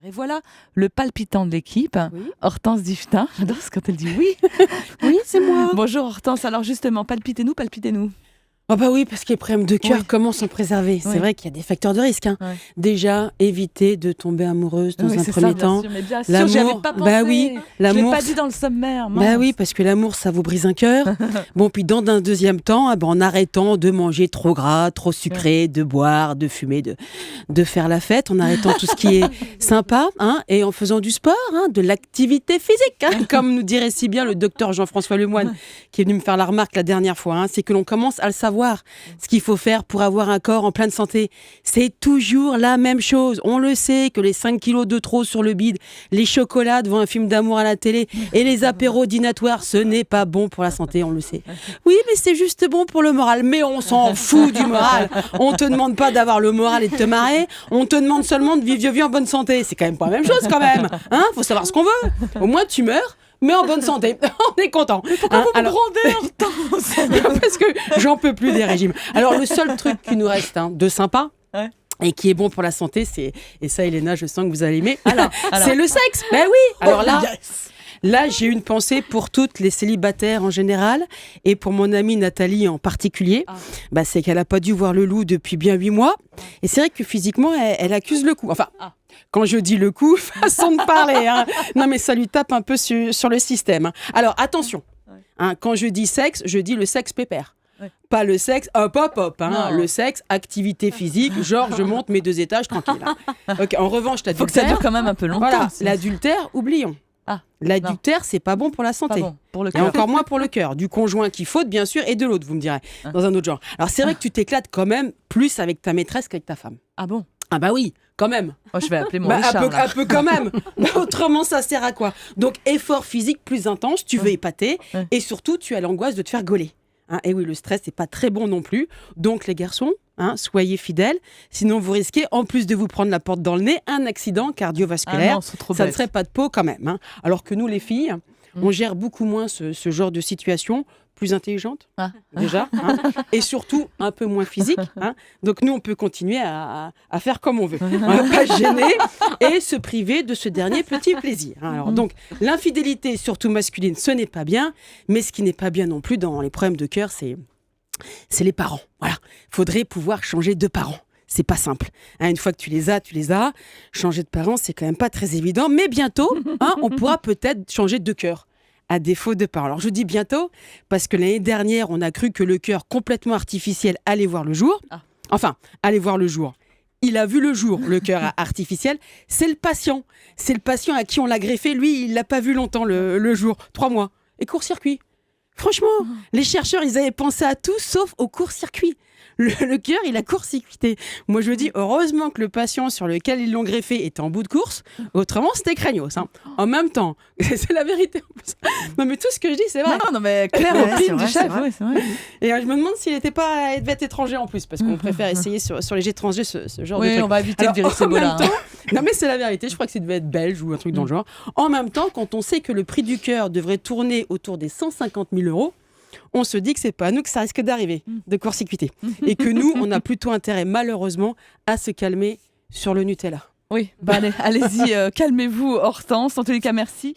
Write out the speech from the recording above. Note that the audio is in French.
Et voilà le palpitant de l'équipe, Oui. Hortense Diftin. J'adore quand elle dit oui. Oui, c'est moi. Bonjour Hortense, alors justement, palpitez-nous, palpitez-nous. Ah bah oui, parce que les problèmes de cœur, Oui. comment s'en préserver ? C'est Oui. vrai qu'il y a des facteurs de risque. Ouais. Déjà, éviter de tomber amoureuse dans Oui, un c'est premier ça, bien temps. sûr, mais bien sûr, j'y avais L'amour, pas pensé. bah oui, Je l'ai l'amour. pas dit dans le sommaire. Bah mince. oui, parce que l'amour, ça vous brise un cœur. Bon, puis dans un deuxième temps, en arrêtant de manger trop gras, trop sucré, de boire, de fumer, de faire la fête, en arrêtant tout ce qui est sympa, et en faisant du sport, de l'activité physique, comme nous dirait si bien le docteur Jean-François Lemoine, qui est venu me faire la remarque la dernière fois. C'est que l'on commence à le savoir, ce qu'il faut faire pour avoir un corps en pleine santé. C'est toujours la même chose. On le sait que les 5 kilos de trop sur le bide, les chocolats devant un film d'amour à la télé et les apéros dînatoires, ce n'est pas bon pour la santé, on le sait. Oui, mais c'est juste bon pour le moral. Mais on s'en fout du moral. On te demande pas d'avoir le moral et de te marrer. On te demande seulement de vivre vieux en bonne santé. C'est quand même pas la même chose quand même. Faut savoir ce qu'on veut. Au moins tu meurs, mais en bonne santé. On est content. Pourquoi vous me grondez, Hortense? Parce que j'en peux plus des régimes. Alors le seul truc qui nous reste de sympa, Ouais. et qui est bon pour la santé, et ça Elena, je sens que vous allez aimer, Alors. c'est le sexe. Ben oui. Alors là, Yes. là j'ai une pensée pour toutes les célibataires en général et pour mon amie Nathalie en particulier. C'est qu'elle n'a pas dû voir le loup depuis bien 8 mois. Et c'est vrai que physiquement, elle accuse le coup. Enfin, quand je dis le coup, façon de parler. Non mais ça lui tape un peu sur le système. Alors attention, quand je dis sexe, je dis le sexe pépère. Ouais. Pas le sexe hop. Non. Le sexe, activité physique, genre je monte mes 2 étages tranquille. Ok, en revanche, Faut que ça l'adultère, dure quand même un peu longtemps. voilà, sinon l'adultère, oublions. Ah, L'adultère, c'est pas bon pour la c'est pas santé. bon pour le Et cœur. encore moins pour le cœur. Du conjoint qui faute, bien sûr, et de l'autre, vous me direz, dans un autre genre. Alors, c'est vrai que tu t'éclates quand même plus avec ta maîtresse qu'avec ta femme. Ah bon? Ah bah oui, quand même. Oh, je vais appeler mon Un Richard. là. peu quand même. Autrement, ça sert à quoi? Donc, effort physique plus intense, tu veux épater, et surtout, tu as l'angoisse de te faire gauler. Et oui, le stress, c'est pas très bon non plus. Donc, les garçons, soyez fidèles. Sinon, vous risquez, en plus de vous prendre la porte dans le nez, un accident cardiovasculaire. Ah non, c'est trop Ça ne bête. serait pas de peau quand même. Alors que nous, les filles, on gère beaucoup moins ce genre de situation, plus intelligente déjà, et surtout un peu moins physique. Donc nous, on peut continuer à faire comme on veut. On ne va pas se gêner et se priver de ce dernier petit plaisir. Alors donc, l'infidélité, surtout masculine, ce n'est pas bien, mais ce qui n'est pas bien non plus dans les problèmes de cœur, c'est les parents. Voilà, faudrait pouvoir changer de parents. C'est pas simple. Une fois que tu les as. Changer de parents, c'est quand même pas très évident. Mais bientôt, on pourra peut-être changer de cœur, à défaut de parents. Alors je dis bientôt, parce que l'année dernière, on a cru que le cœur complètement artificiel allait voir le jour. Enfin, allait voir le jour. Il a vu le jour, le cœur artificiel. C'est le patient. C'est le patient à qui on l'a greffé. Lui, il l'a pas vu longtemps, le jour. 3 mois. Et court-circuit. Franchement, les chercheurs, ils avaient pensé à tout sauf au court-circuit. Le cœur, il a court-circuité. Moi, je dis heureusement que le patient sur lequel ils l'ont greffé était en bout de course. Autrement, c'était craignos. En même temps, c'est la vérité. En plus. Non, mais tout ce que je dis, c'est vrai. Non, mais Claire, Ouais, opine c'est vrai, du chef. c'est vrai. Oui, c'est vrai. Et je me demande s'il devait être étranger en plus, parce qu'on préfère essayer sur les étrangers ce genre de Oui, truc. on va éviter Alors, le virus en même Ebola. temps- Non, mais c'est la vérité. Je crois que ça devait être belge ou un truc dans le genre. En même temps, quand on sait que le prix du cœur devrait tourner autour des 150 000 €, on se dit que c'est pas à nous que ça risque d'arriver, de court-circuiter. Et que nous, on a plutôt intérêt, malheureusement, à se calmer sur le Nutella. Oui, allez-y, calmez-vous, Hortense. En tous les cas, merci.